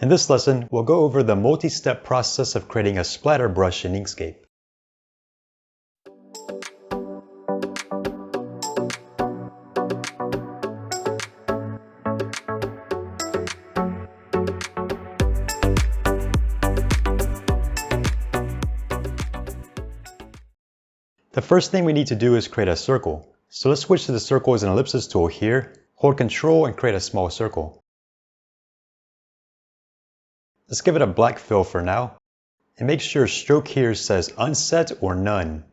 In this lesson, we'll go over the multi-step process of creating a splatter brush in Inkscape. The first thing we need to do is create a circle. So let's switch to the circles and ellipses tool here, hold Ctrl and create a small circle. Let's give it a black fill for now, and make sure stroke here says unset or none.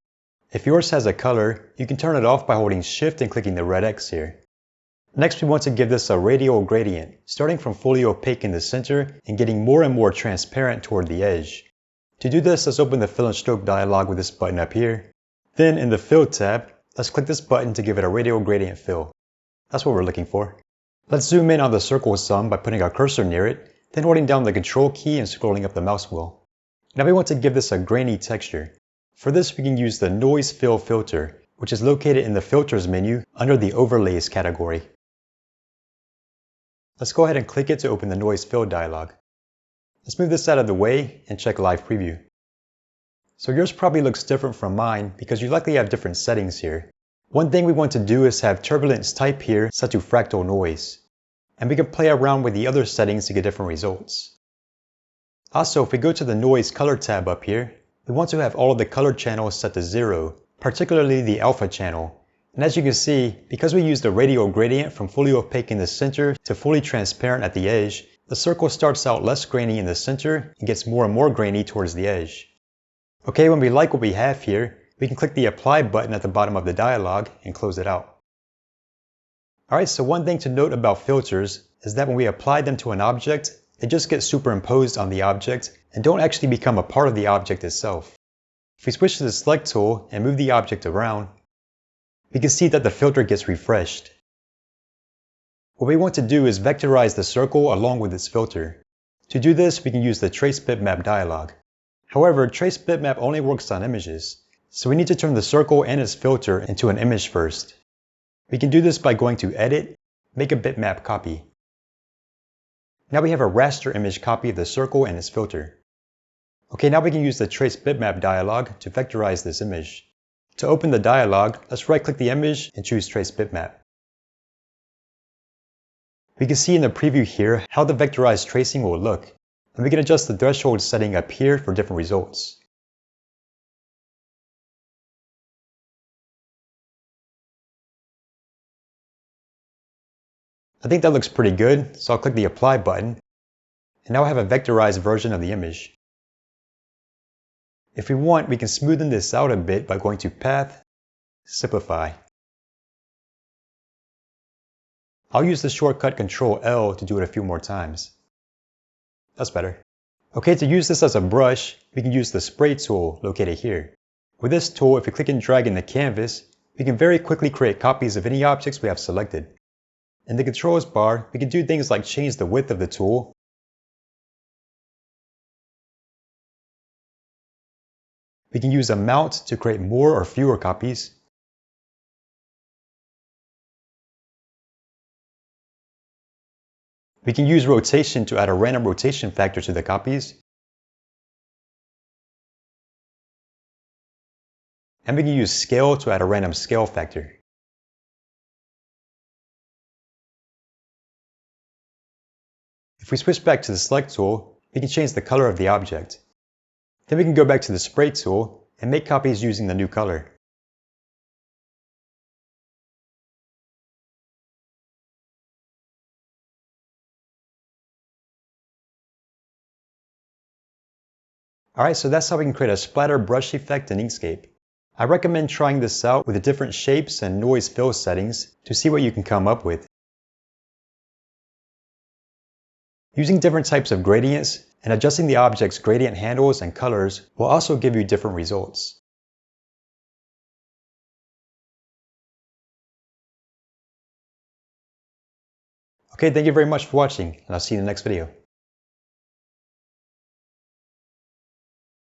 If yours has a color, you can turn it off by holding Shift and clicking the red X here. Next we want to give this a radial gradient, starting from fully opaque in the center and getting more and more transparent toward the edge. To do this, let's open the Fill and Stroke dialog with this button up here. Then in the Fill tab, let's click this button to give it a radial gradient fill. That's what we're looking for. Let's zoom in on the circle some by putting our cursor near it, then holding down the Control key and scrolling up the mouse wheel. Now we want to give this a grainy texture. For this we can use the Noise Fill filter, which is located in the Filters menu under the Overlays category. Let's go ahead and click it to open the Noise Fill dialog. Let's move this out of the way and check Live Preview. So yours probably looks different from mine because you likely have different settings here. One thing we want to do is have turbulence type here set to fractal noise. And we can play around with the other settings to get different results. Also, if we go to the Noise Color tab up here, we want to have all of the color channels set to 0, particularly the alpha channel. And as you can see, because we use the radial gradient from fully opaque in the center to fully transparent at the edge, the circle starts out less grainy in the center and gets more and more grainy towards the edge. Okay, when we like what we have here, we can click the Apply button at the bottom of the dialog and close it out. Alright, so one thing to note about filters is that when we apply them to an object, they just get superimposed on the object and don't actually become a part of the object itself. If we switch to the Select tool and move the object around, we can see that the filter gets refreshed. What we want to do is vectorize the circle along with its filter. To do this, we can use the Trace Bitmap dialog. However, Trace Bitmap only works on images, so we need to turn the circle and its filter into an image first. We can do this by going to Edit, Make a Bitmap Copy. Now we have a raster image copy of the circle and its filter. Okay, now we can use the Trace Bitmap dialog to vectorize this image. To open the dialog, let's right-click the image and choose Trace Bitmap. We can see in the preview here how the vectorized tracing will look, and we can adjust the threshold setting up here for different results. I think that looks pretty good, so I'll click the Apply button, and now I have a vectorized version of the image. If we want, we can smoothen this out a bit by going to Path, Simplify. I'll use the shortcut Ctrl L to do it a few more times. That's better. Okay, to use this as a brush, we can use the Spray tool located here. With this tool, if we click and drag in the canvas, we can very quickly create copies of any objects we have selected. In the controls bar, we can do things like change the width of the tool, we can use a mount to create more or fewer copies, we can use rotation to add a random rotation factor to the copies, and we can use scale to add a random scale factor. If we switch back to the Select tool, we can change the color of the object. Then we can go back to the Spray tool and make copies using the new color. Alright, so that's how we can create a splatter brush effect in Inkscape. I recommend trying this out with the different shapes and noise fill settings to see what you can come up with. Using different types of gradients and adjusting the object's gradient handles and colors will also give you different results. Okay, thank you very much for watching, and I'll see you in the next video.